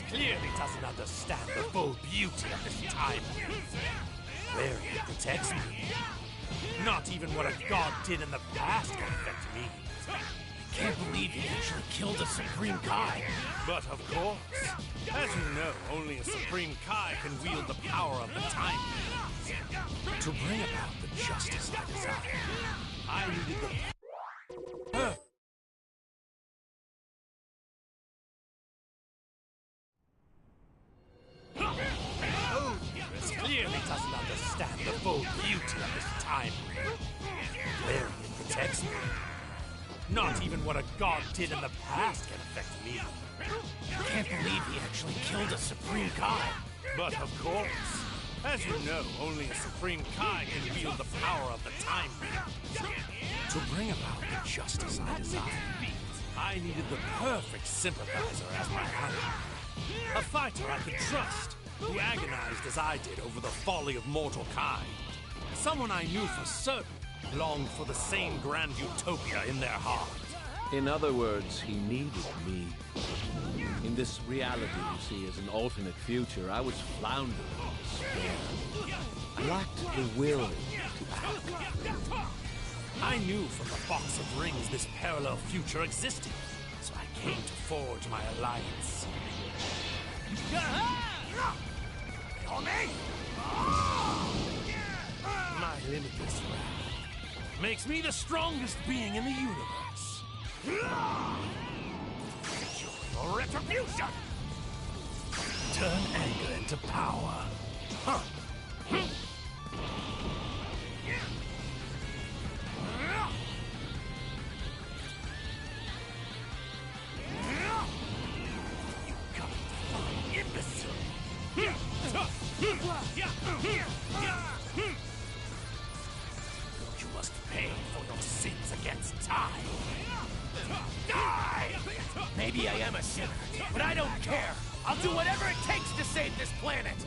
clearly doesn't understand the full beauty of this time. Where he protects me. Not even what a god did in the past can affect me. I can't believe he actually killed a Supreme Kai. But of course, as you know, only a Supreme Kai can wield the power of the time wheel. To bring about the justice I desire, I needed the... Clearly doesn't understand the full beauty of this time wheel. Where he protects me. Not even what a god did in the past can affect me. I can't believe he actually killed a Supreme Kai. But of course, as you know, only a Supreme Kai can wield the power of the time wheel. To bring about the justice I desire, I needed the perfect sympathizer as my ally. A fighter I could trust, who agonized as I did over the folly of mortal kind. Someone I knew for certain longed for the same grand utopia in their heart. In other words, he needed me. In this reality you see as an alternate future, I was floundering in despair. I lacked the will to act. I knew from the Box of Rings this parallel future existed, so I came to forge my alliance. My limitless wrath makes me the strongest being in the universe. Your retribution! Turn anger into power. Huh. You must pay for your sins against time. Die! Maybe I am a sinner, but I don't care. I'll do whatever it takes to save this planet.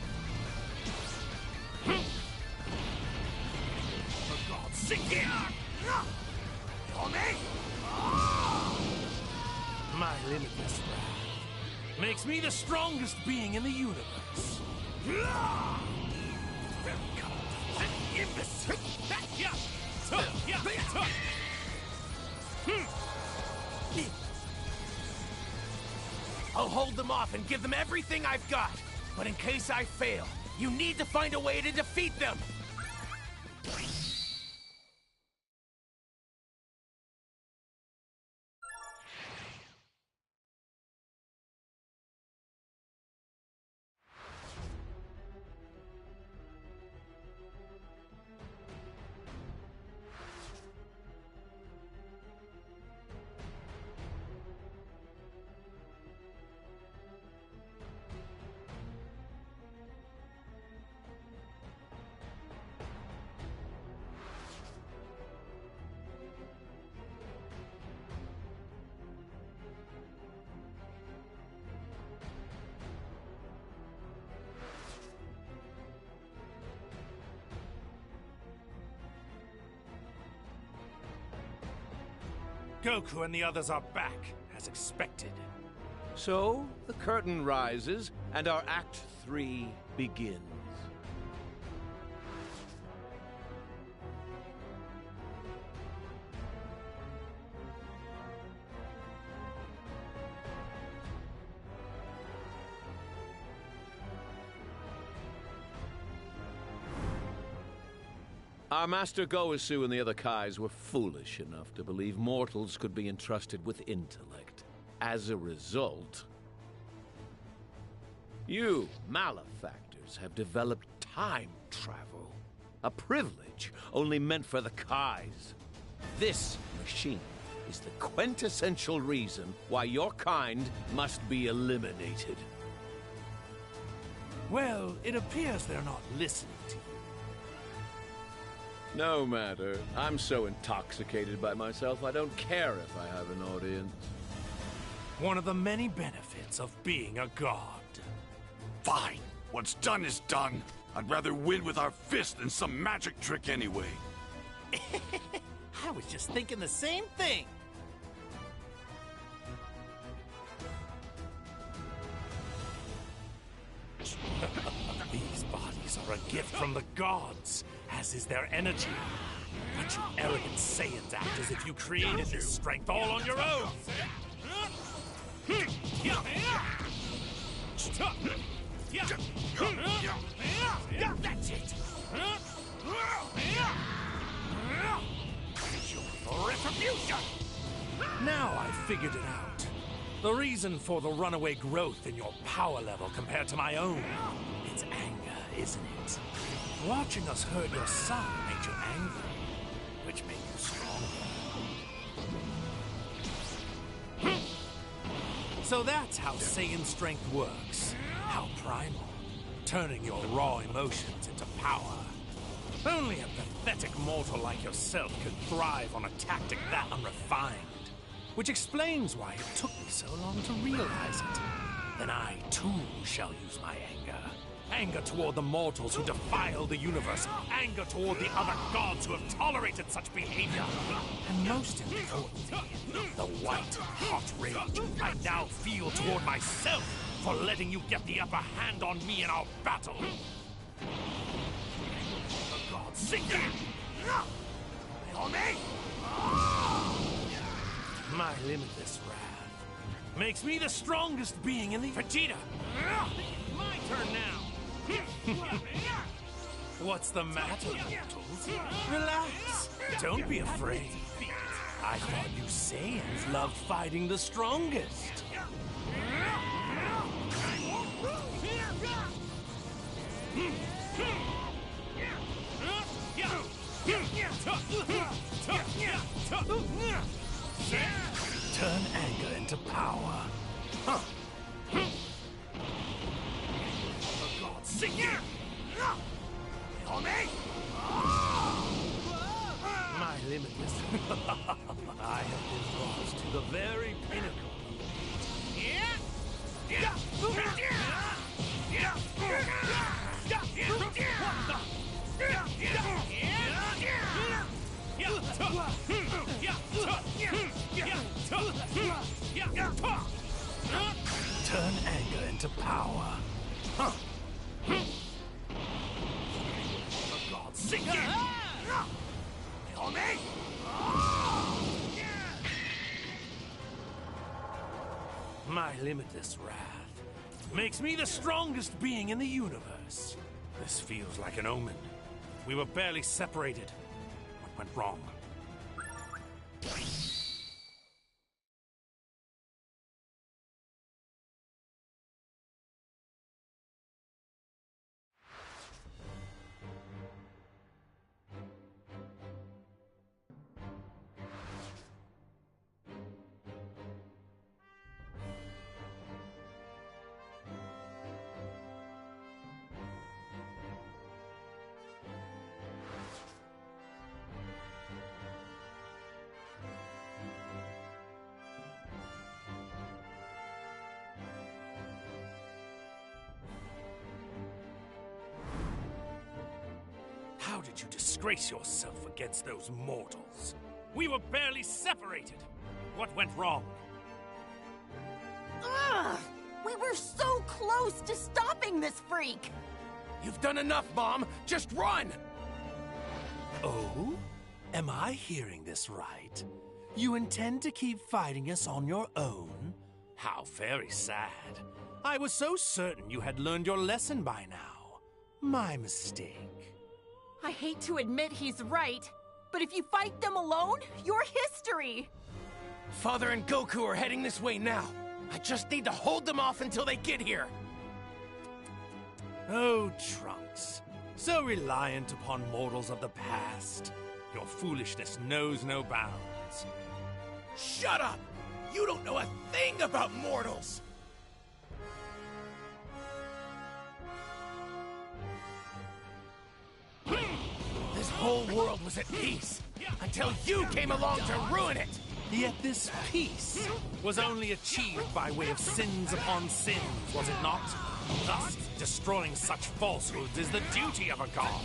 For God's sake! My limitless wrath makes me the strongest being in the universe. I'll hold them off and give them everything I've got. But in case I fail, you need to find a way to defeat them. Goku and the others are back, as expected. So, the curtain rises, and our Act 3 begins. Our Master Goesu and the other Kais were foolish enough to believe mortals could be entrusted with intellect. As a result, you, malefactors, have developed time travel. A privilege only meant for the Kais. This machine is the quintessential reason why your kind must be eliminated. Well, it appears they're not listening to you. No matter. I'm so intoxicated by myself, I don't care if I have an audience. One of the many benefits of being a god. Fine. What's done is done. I'd rather win with our fist than some magic trick anyway. I was just thinking the same thing. are a gift from the gods, as is their energy. But you arrogant Saiyans act as if you created this strength all on your own. That's it. Your retribution. Now I've figured it out. The reason for the runaway growth in your power level compared to my own. It's anger, isn't it? Watching us hurt your son made you angry, which made you stronger. So that's how Saiyan strength works. How primal. Turning your raw emotions into power. Only a pathetic mortal like yourself could thrive on a tactic that unrefined. Which explains why it took me so long to realize it. Then I, too, shall use my anger. Anger toward the mortals who defile the universe. Anger toward the other gods who have tolerated such behavior. And most importantly, the white, hot rage I now feel toward myself for letting you get the upper hand on me in our battle. The gods sing you! My limitless wrath makes me the strongest being in the... Vegeta! My turn now! What's the matter, mortals? Relax. Don't be afraid. I thought you Saiyans loved fighting the strongest. Turn anger into power. Huh. For God's sake! My limitless. I have been brought to the very pinnacle. Turn anger into power. Huh. For God's sake! My limitless wrath makes me the strongest being in the universe. This feels like an omen. We were barely separated. What went wrong? How did you disgrace yourself against those mortals? We were barely separated. What went wrong? Ugh! We were so close to stopping this freak! You've done enough, Mom! Just run! Oh? Am I hearing this right? You intend to keep fighting us on your own? How very sad. I was so certain you had learned your lesson by now. My mistake. I hate to admit he's right, but if you fight them alone, you're history! Father and Goku are heading this way now. I just need to hold them off until they get here. Oh, Trunks. So reliant upon mortals of the past. Your foolishness knows no bounds. Shut up! You don't know a thing about mortals! This whole world was at peace, until you came along to ruin it! Yet this peace was only achieved by way of sins upon sins, was it not? Thus, destroying such falsehoods is the duty of a god.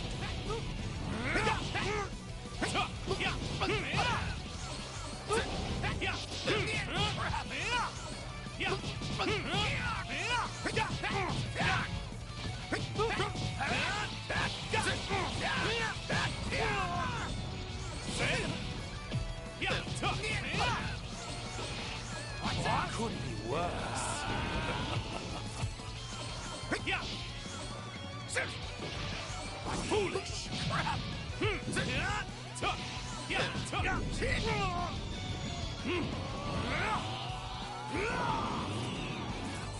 What could be worse? Yeah. Foolish crap!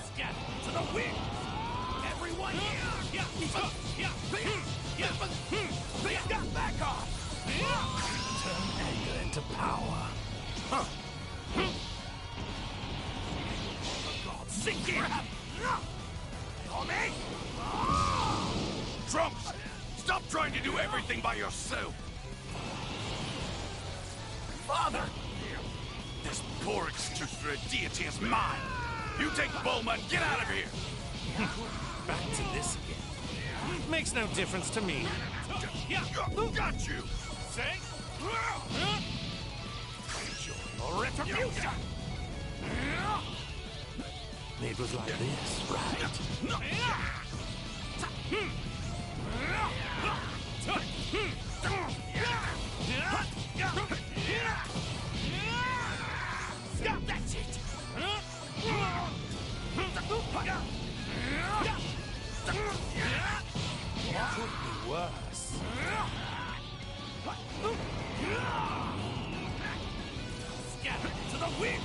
Scatter to the wind! Everyone here! Back off! Turn anger into power. For God's sake! On me! Trunks, stop trying to do everything by yourself. Father! This poor excuse for a deity is mine. You take Bulma and get out of here. Back to this again. Makes no difference to me. Got you. Say? Your retribution! It was like this, right? That's it! What could be worse? Scatter to the wind!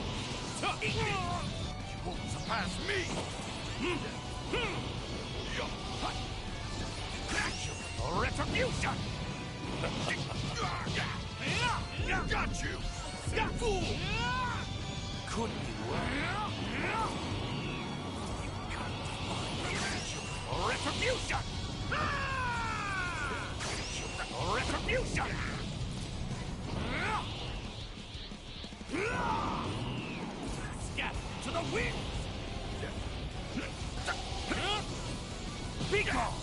You won't surpass me. Retribution! Got you. Fool. Could be worse. Retribution! Retribution! Scatter to the wind! Be gone!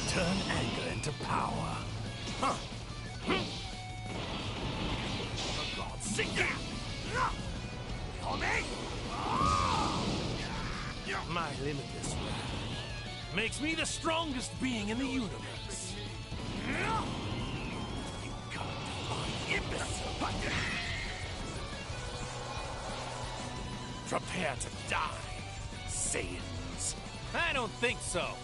Turn anger into power. For God's sake! On me! My limitless wrath makes me the strongest being in the universe. You can't define imbecile! Prepare to die, Saiyans. I don't think so.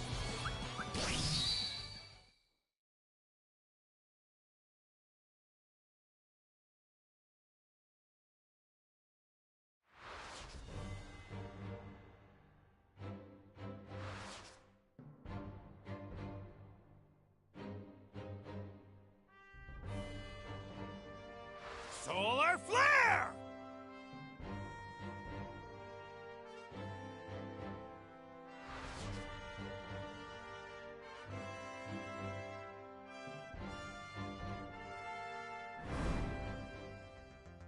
Solar flare!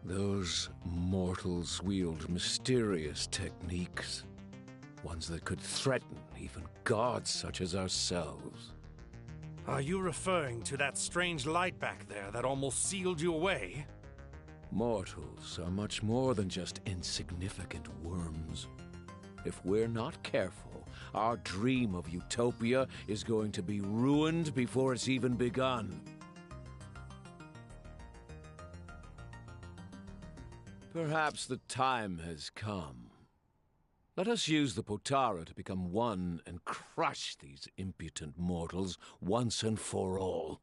Those mortals wield mysterious techniques. Ones that could threaten even gods such as ourselves. Are you referring to that strange light back there that almost sealed you away? Mortals are much more than just insignificant worms. If we're not careful, our dream of utopia is going to be ruined before it's even begun. Perhaps the time has come. Let us use the Potara to become one and crush these impotent mortals once and for all.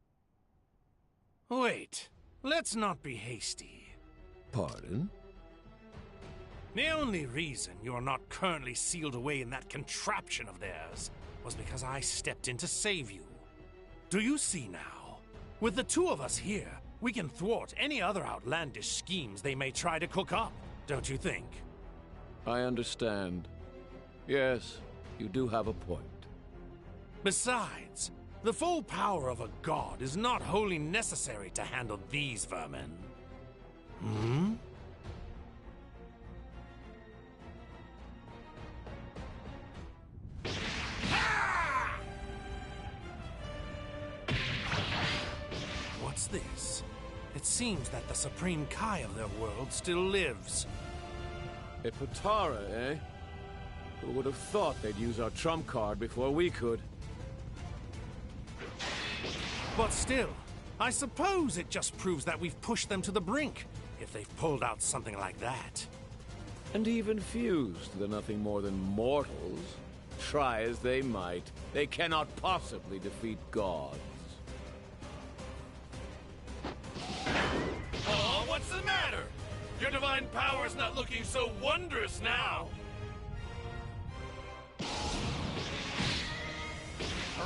Wait, let's not be hasty. Pardon? The only reason you're not currently sealed away in that contraption of theirs was because I stepped in to save you. Do you see now? With the two of us here, we can thwart any other outlandish schemes they may try to cook up, don't you think? I understand. Yes, you do have a point. Besides, the full power of a god is not wholly necessary to handle these vermin. Hmm? What's this? It seems that the Supreme Kai of their world still lives. A Potara, eh? Who would have thought they'd use our trump card before we could? But still, I suppose it just proves that we've pushed them to the brink, if they've pulled out something like that. And even fused, they're nothing more than mortals. Try as they might, they cannot possibly defeat gods. Oh, what's the matter? Your divine power's not looking so wondrous now.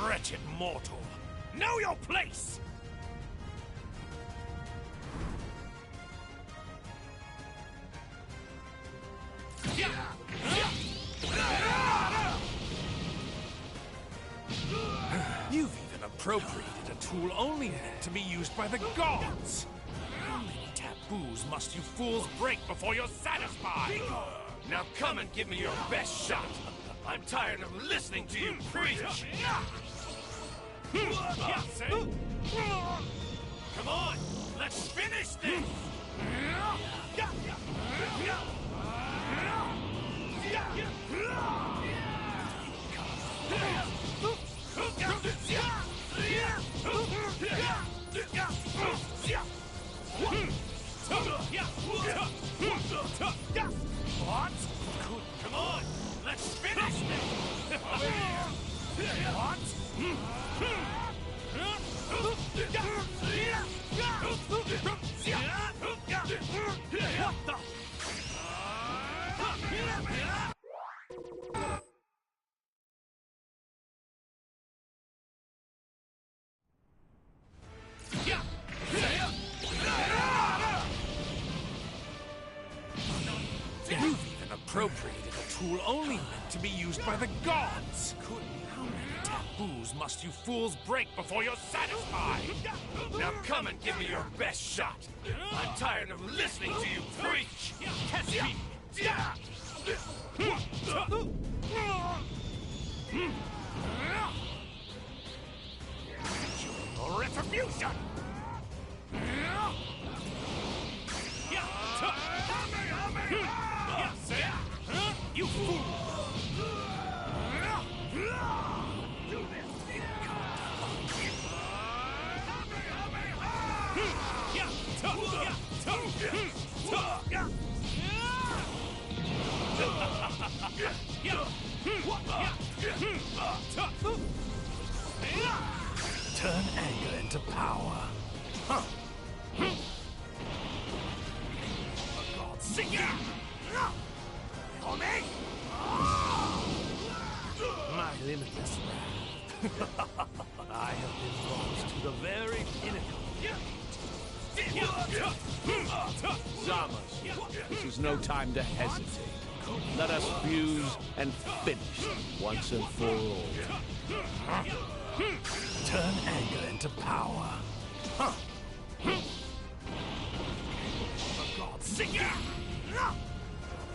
Wretched mortal, know your place! You've even appropriated a tool only meant to be used by the gods. How many taboos must you fools break before you're satisfied? Now come and give me your best shot. I'm tired of listening to you preach. Come on, let's finish this. What? Come on, let's finish this. What? You've even appropriated a tool only meant to be used by the gods. How many taboos must you fools break before you're satisfied? Now come and give me your best shot. I'm tired of listening to you preach. Catch me! Your retribution! You fool! Turn anger into power. Huh. For God's sake! For me! My limitless wrath. I have been brought to the very pinnacle. Zamos, this is no time to hesitate. Let us fuse and finish once and for all. Turn anger into power. Huh. For God's sake!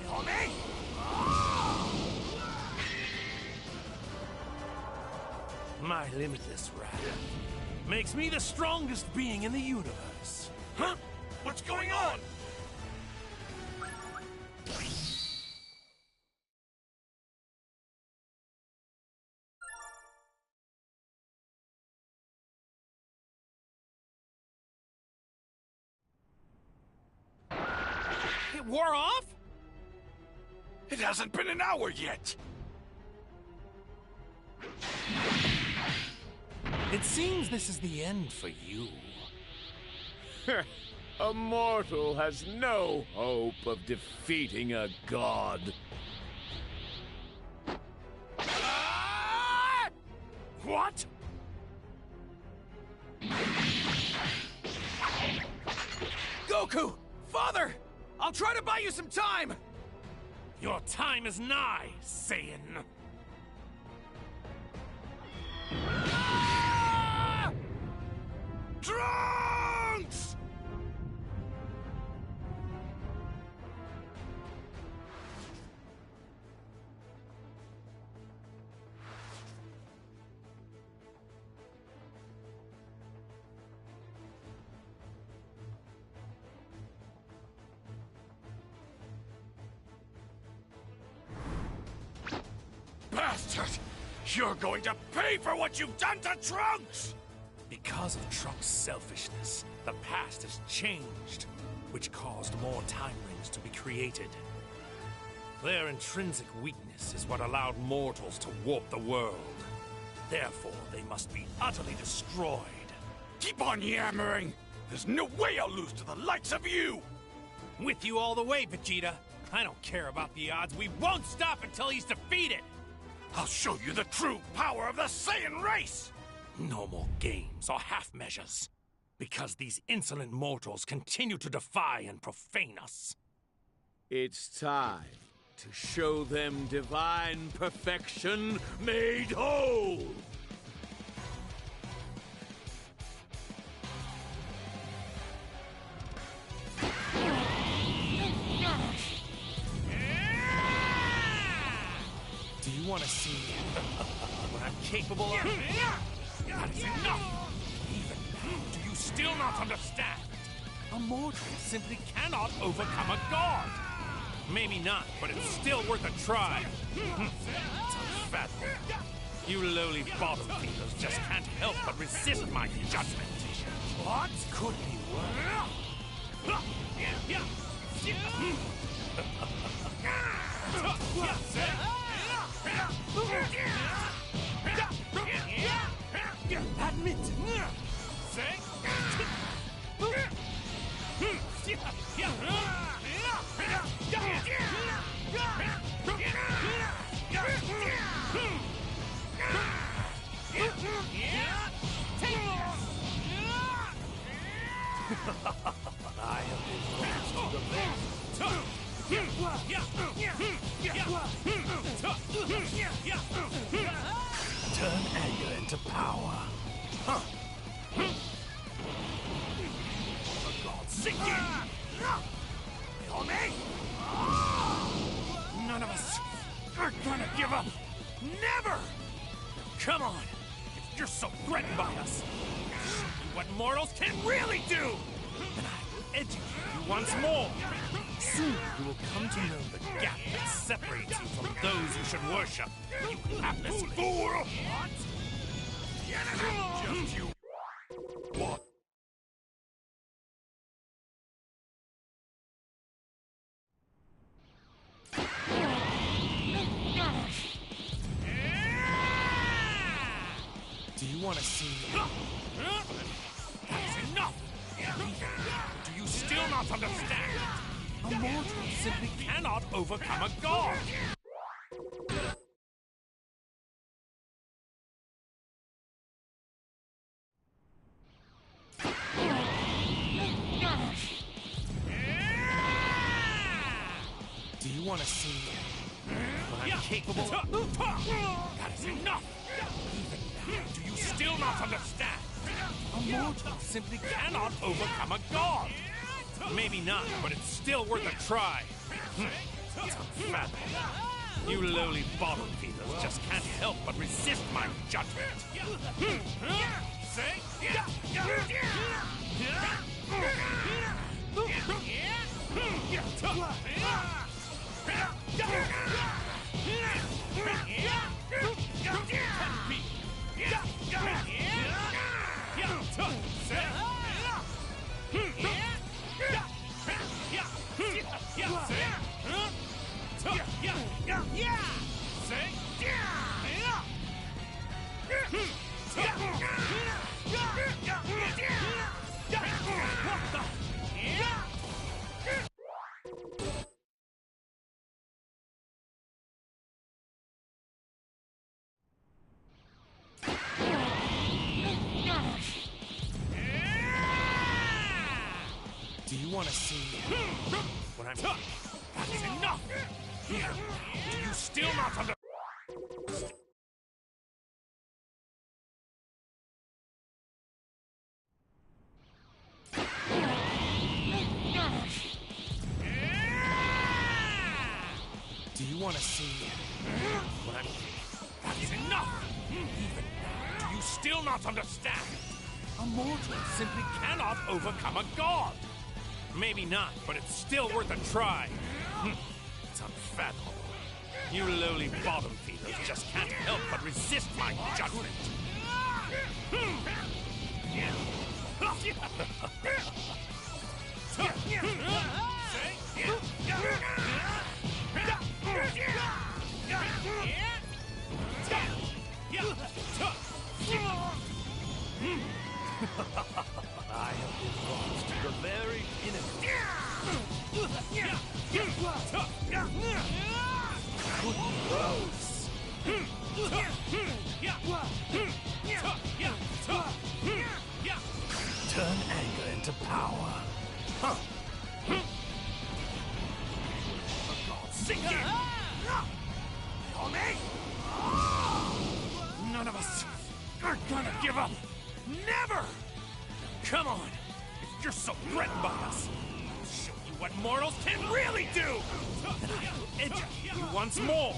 For me! My limitless wrath makes me the strongest being in the universe. Huh? What's going on? It wore off? It hasn't been an hour yet. It seems this is the end for you. A mortal has no hope of defeating a god. What? Goku! Father! I'll try to buy you some time! Your time is nigh, Saiyan. Trunks! Bastard! You're going to pay for what you've done to Trunks! Because of Trunk's selfishness, the past has changed, which caused more time rings to be created. Their intrinsic weakness is what allowed mortals to warp the world. Therefore, they must be utterly destroyed. Keep on yammering! There's no way I'll lose to the likes of you! With you all the way, Vegeta. I don't care about the odds. We won't stop until he's defeated! I'll show you the true power of the Saiyan race! No more games or half measures. Because these insolent mortals continue to defy and profane us. It's time to show them divine perfection made whole! Do you want to see what I'm capable of? That is enough! Even now, do you still not understand? A mortal simply cannot overcome a god! Maybe not, but it's still worth a try. It's unfathomable. You lowly bottom feeders just can't help but resist my judgment. What could be worse? Admit. I have been raised to the best. Turn anger into power. For God's sake! On me! None of us are gonna give up. Never! Come on! If you're so threatened by us, I'll show you what mortals can really do! And I will educate you once more. Soon you will come to know the gap that separates you from those you should worship. You hapless fool! What? Just you. What? Do you want to see? That is enough! Do you still not understand? A mortal simply cannot overcome a god! Do you want to see what I'm capable of? That is enough! Even now, do you still not understand? A mortal simply cannot overcome a god! Maybe not, but it's still worth a try. It's unfathomable. You lowly bottom feeders just can't help but resist my judgment. Do you want to see what I'm... That is enough! Do you still not understand? Do you want to see what I'm... That is enough! Even now, do you still not understand? A mortal simply cannot overcome a god! Maybe not, but it's still worth a try. It's unfathomable. You lowly bottom feeders just can't help but resist my judgment. I have been lost to the very enemy. Turn anger into power. Sink in! None of us are gonna give up. Never! Come on! If you're so threatened by us, I'll show you what mortals can really do! And I will educate you once more!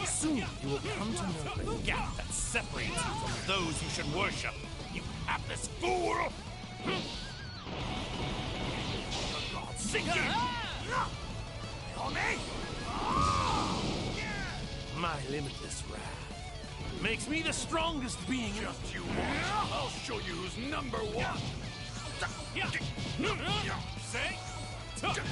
Soon you will come to know the gap that separates you from those you should worship, you hapless fool! The gods sink in! My limitless wrath makes me the strongest being in Just you watch. I'll show you who's number one. Say? Scatter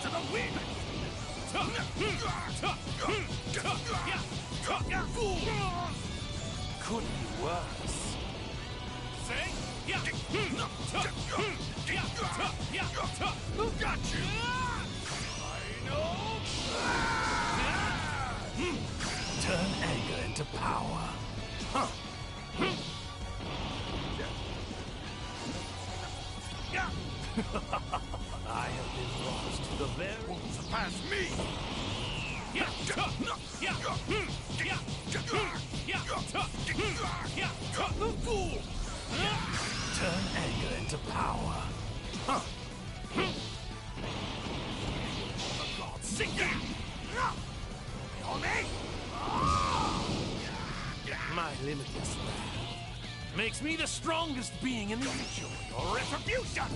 to the wind! Could be worse. Say? Got you! I know! Turn anger into power. I have been lost to the very... Won't surpass me! Fool! Turn anger into power. The gods sink in! My limitless wrath makes me the strongest being in the enjoy your retribution!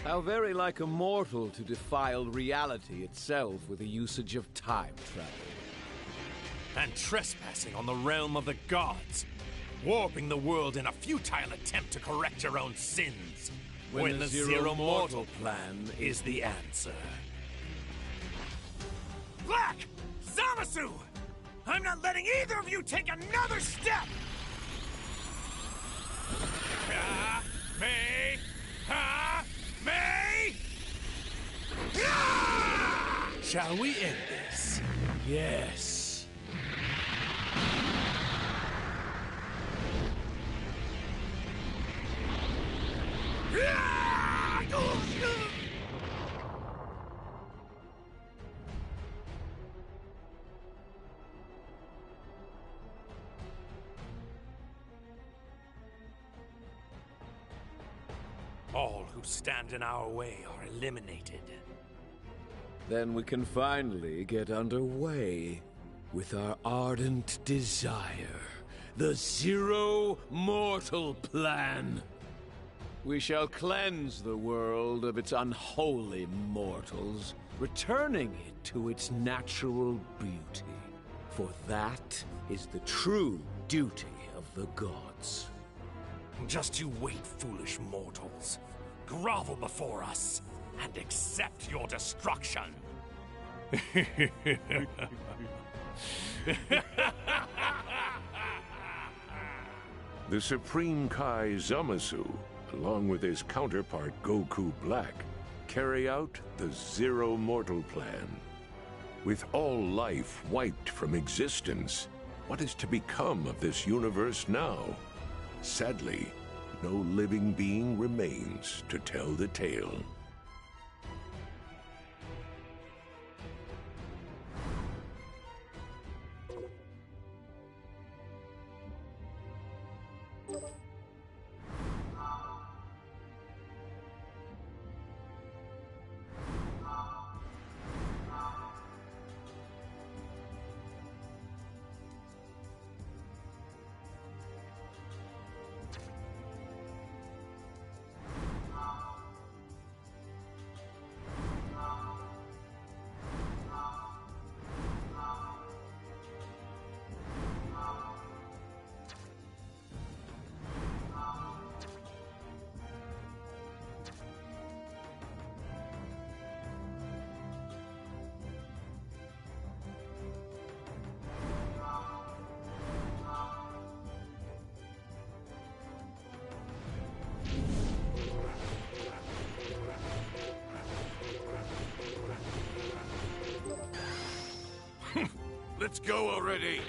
How very like a mortal to defile reality itself with the usage of time travel. And trespassing on the realm of the gods, warping the world in a futile attempt to correct your own sins, when the Zero Mortal plan is the answer. Black! Zamasu! I'm not letting either of you take another step! Ha! Me! Ha! Me! Ah! Shall we end this? Yes. All who stand in our way are eliminated. Then we can finally get underway with our ardent desire, the Zero Mortal Plan. We shall cleanse the world of its unholy mortals, returning it to its natural beauty. For that is the true duty of the gods. Just you wait, foolish mortals. Grovel before us and accept your destruction. The Supreme Kai Zamasu, along with his counterpart Goku Black, carry out the Zero Mortal Plan. With all life wiped from existence, what is to become of this universe now? Sadly, no living being remains to tell the tale. Let's go already!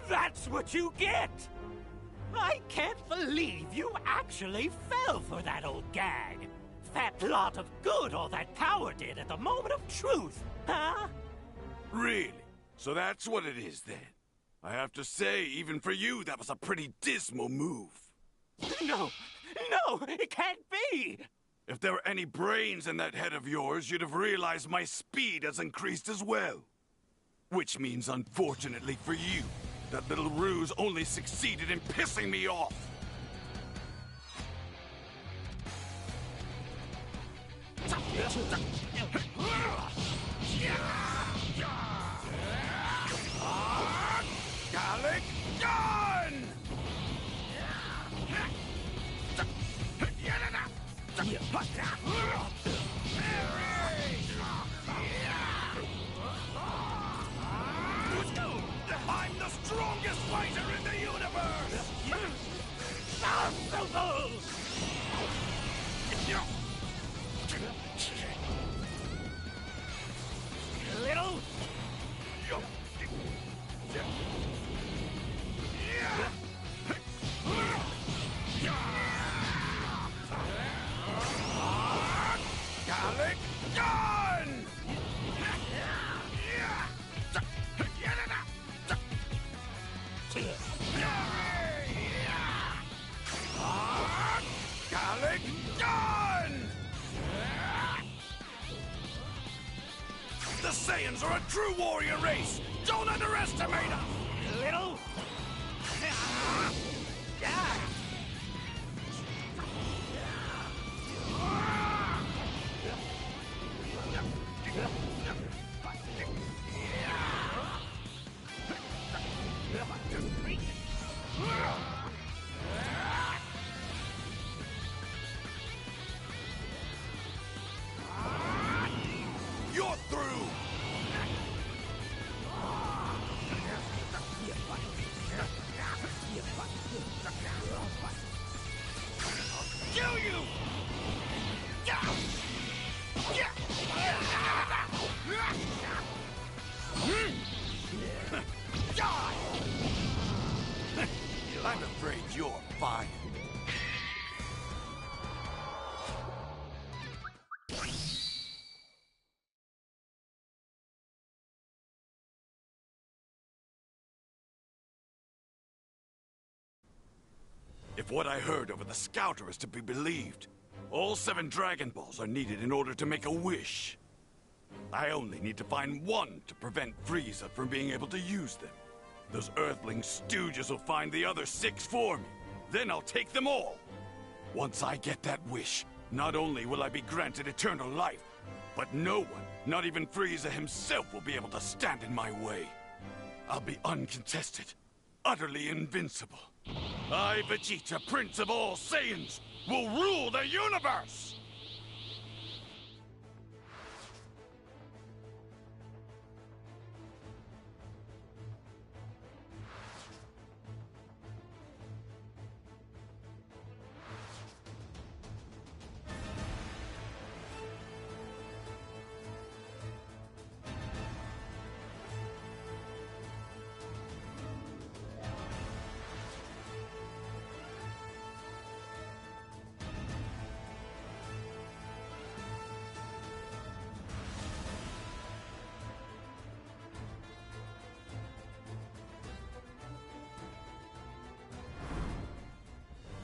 That's what you get! I can't believe you actually fell for that old gag. That lot of good all that power did at the moment of truth, huh? Really? So that's what it is then? I have to say, even for you, that was a pretty dismal move. No, it can't be! If there were any brains in that head of yours, you'd have realized my speed has increased as well. Which means, unfortunately for you, that little ruse only succeeded in pissing me off. Gallic gun! I'm the strongest fighter in the universe! Little... Gallic gun! Gallic gun! The Saiyans are a true warrior race! Don't underestimate us! Little... You're through! Kill you! I'm afraid you're fine. If what I heard over the scouter is to be believed, all 7 Dragon Balls are needed in order to make a wish. I only need to find one to prevent Frieza from being able to use them. Those Earthling stooges will find the other 6 for me. Then I'll take them all. Once I get that wish, not only will I be granted eternal life, but no one, not even Frieza himself, will be able to stand in my way. I'll be uncontested, utterly invincible. I, Vegeta, Prince of all Saiyans, will rule the universe!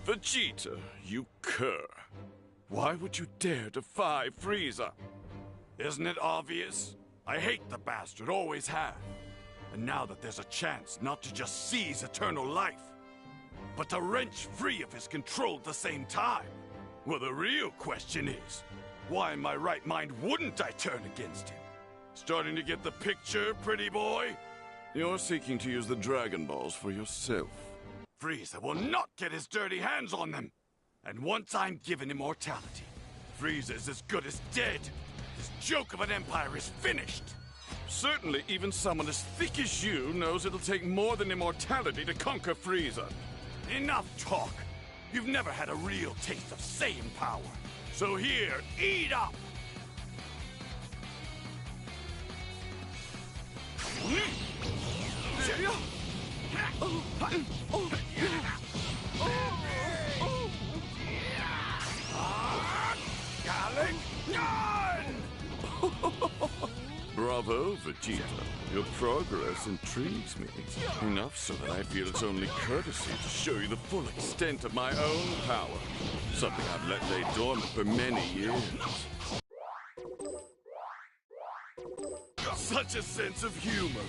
Vegeta, you cur. Why would you dare defy Frieza? Isn't it obvious? I hate the bastard, always have. And now that there's a chance not to just seize eternal life, but to wrench free of his control at the same time, well, the real question is, why in my right mind wouldn't I turn against him? Starting to get the picture, pretty boy? You're seeking to use the Dragon Balls for yourself. Frieza will not get his dirty hands on them. And once I'm given immortality, Frieza is as good as dead. His joke of an empire is finished. Certainly, even someone as thick as you knows it'll take more than immortality to conquer Frieza. Enough talk. You've never had a real taste of Saiyan power. So here, eat up! Bravo, Vegeta. Your progress intrigues me. Enough so that I feel it's only courtesy to show you the full extent of my own power. Something I've let lay dormant for many years. Such a sense of humor.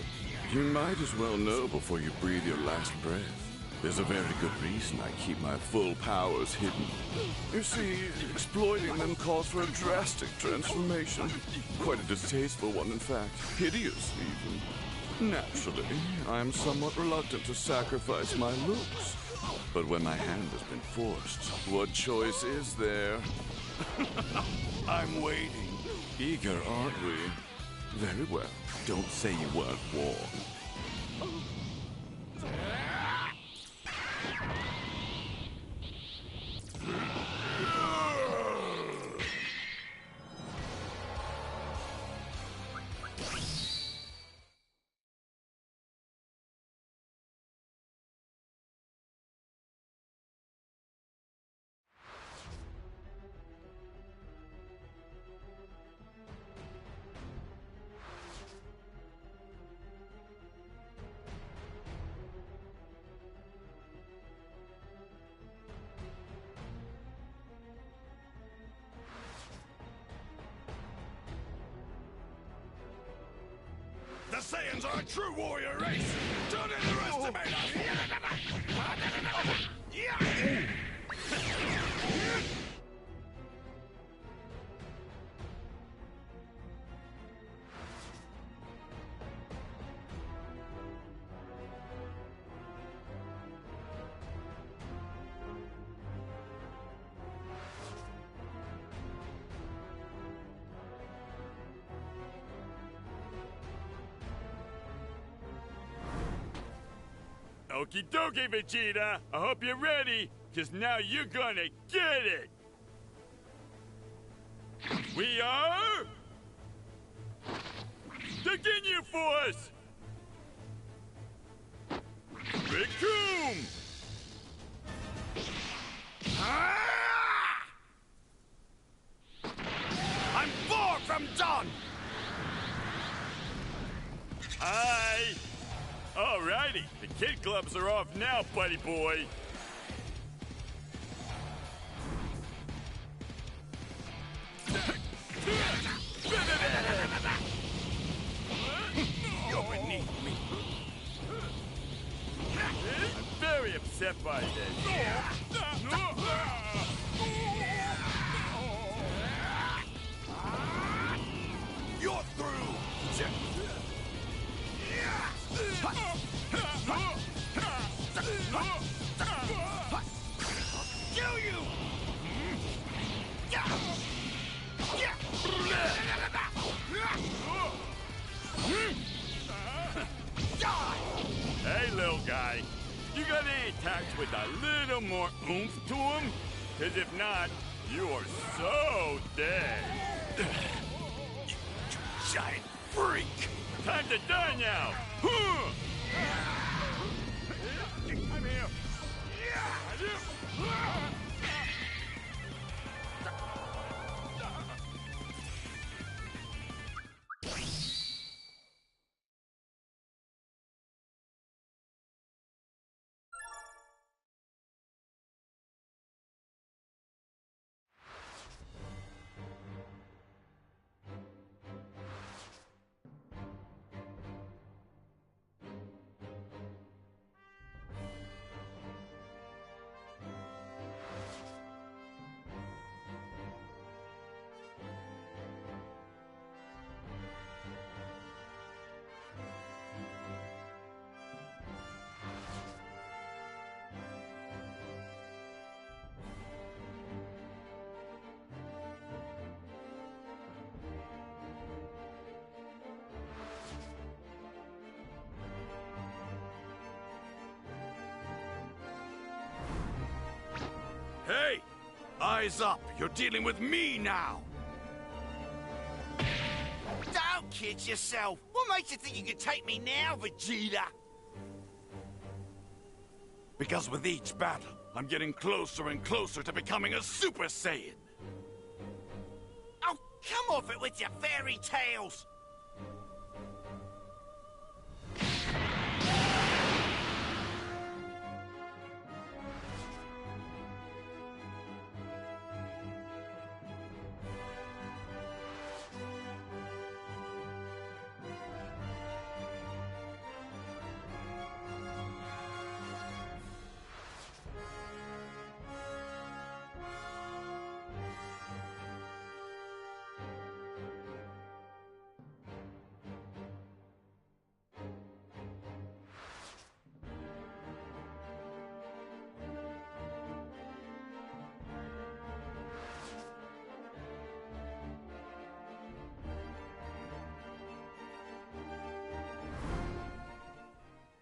You might as well know before you breathe your last breath. There's a very good reason I keep my full powers hidden. You see, exploiting them calls for a drastic transformation. Quite a distasteful one, in fact. Hideous, even. Naturally, I am somewhat reluctant to sacrifice my looks. But when my hand has been forced, what choice is there? I'm waiting. Eager, aren't we? Very well. Don't say you weren't warned. The Saiyans are a true warrior race! Don't underestimate us! Okie dokie, Vegeta. I hope you're ready, because now you're gonna get it. We are... the Ginyu Force! Big Coom! I'm far from done! Hi! Alrighty, the kid gloves are off now, buddy boy. You're beneath me. I'm very upset by this. You're through. Kill you. Hey, little guy. You got any attacks with a little more oomph to them? Because if not, you are so dead. You giant freak. Time to die now. I'm here. Hey! Eyes up! You're dealing with me now! Don't kid yourself. What makes you think you can take me now, Vegeta? Because with each battle, I'm getting closer and closer to becoming a Super Saiyan! Oh, come off it with your fairy tales!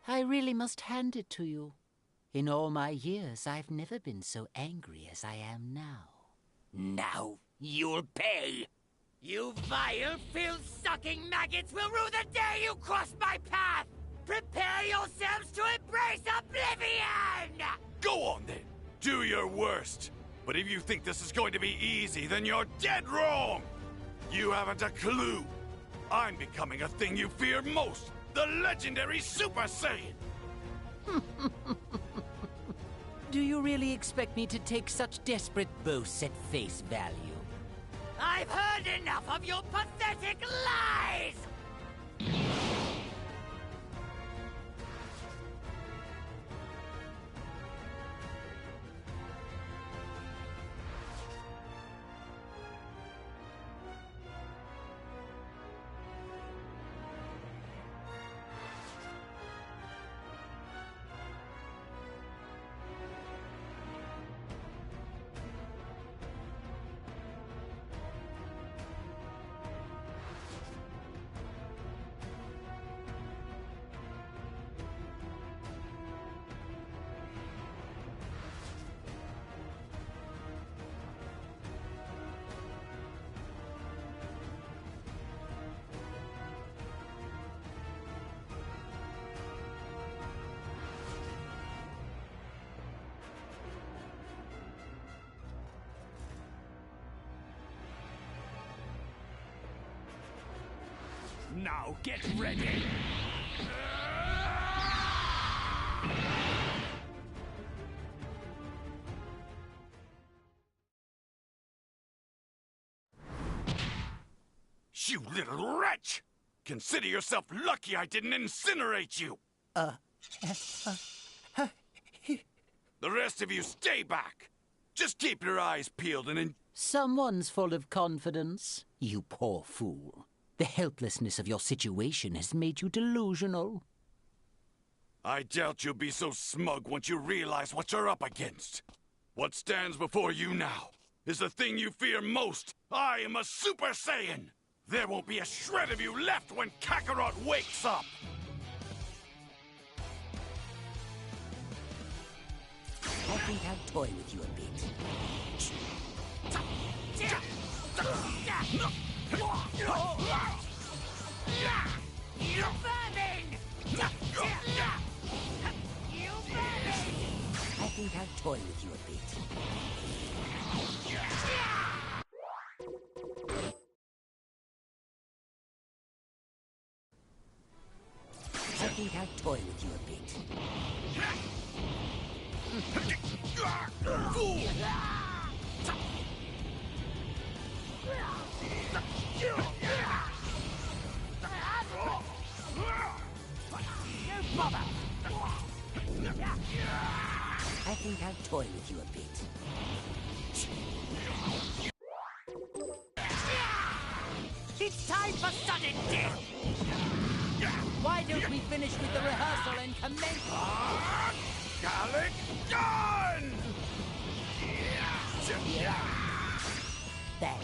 I really must hand it to you. In all my years, I've never been so angry as I am now. Now you'll pay! You vile, filth-sucking maggots will rue the day you cross my path! Prepare yourselves to embrace oblivion! Go on then! Do your worst! But if you think this is going to be easy, then you're dead wrong! You haven't a clue! I'm becoming a thing you fear most! The legendary Super Saiyan! Do you really expect me to take such desperate boasts at face value? I've heard enough of your pathetic lies! Now get ready! You little wretch! Consider yourself lucky I didn't incinerate you! The rest of you stay back! Just keep your eyes peeled and Someone's full of confidence. You poor fool. The helplessness of your situation has made you delusional. I doubt you'll be so smug once you realize what you're up against. What stands before you now is the thing you fear most. I am a Super Saiyan! There won't be a shred of you left when Kakarot wakes up! I think I'll toy with you a bit. You vermin! You vermin! I think I'll toy with you a bit. I think I'll toy with you a bit. Fool! I think I'll toy with you a bit. It's time for sudden death! Why don't we finish with the rehearsal and commence? Gallic Gun! There.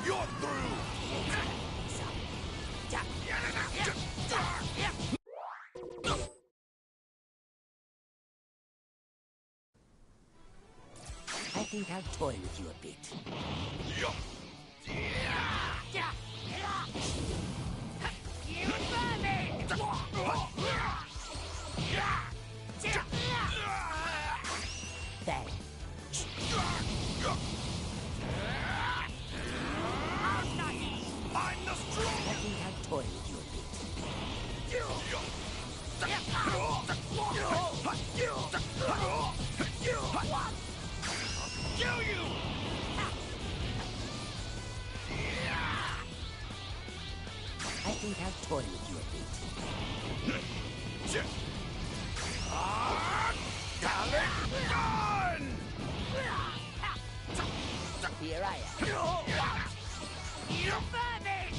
You're through! I think I'll toy with you a bit. You vermin! There. I'm the strong! I think I'll toy with you a bit. Kill you! I think I'll toy with you a bit. Gallic Gun! Here I am. You vermin!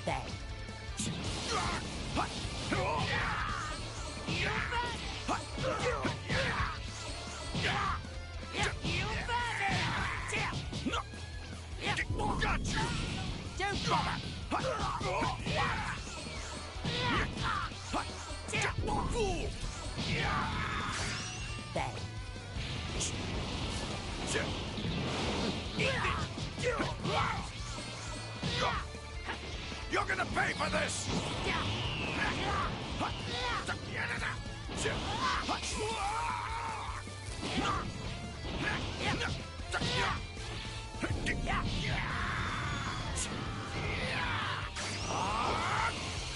There. You vermin! You vermin! Got you! Don't bother. Fool! There. You're gonna pay for this!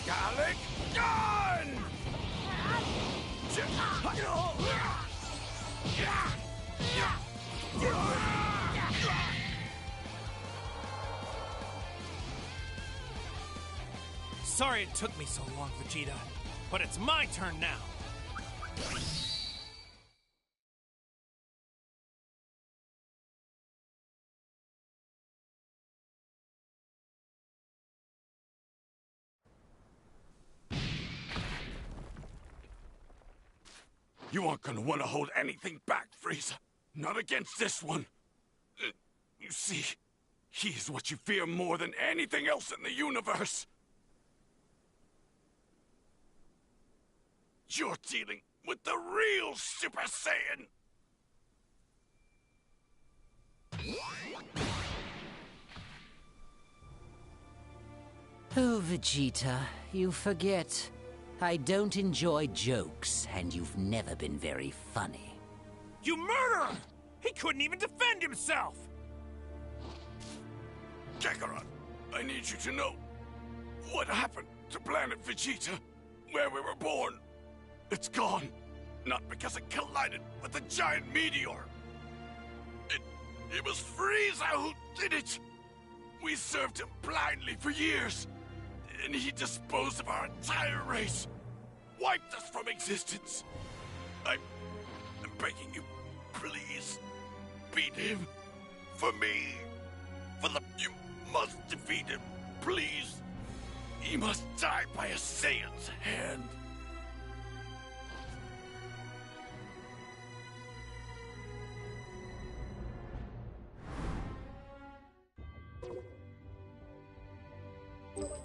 Gallic Gun! Sorry it took me so long, Vegeta, but it's my turn now. You aren't gonna want to hold anything back, Frieza. Not against this one. You see, he's what you fear more than anything else in the universe. You're dealing with the real Super Saiyan. Oh, Vegeta, you forget. I don't enjoy jokes, and you've never been very funny. You murderer! He couldn't even defend himself! Kakarot, I need you to know what happened to planet Vegeta, where we were born. It's gone. Not because it collided with a giant meteor. It was Frieza who did it. We served him blindly for years, and he disposed of our entire race. Wiped us from existence. I'm begging you, please, beat him. For me. You must defeat him, please. He must die by a Saiyan's hand. You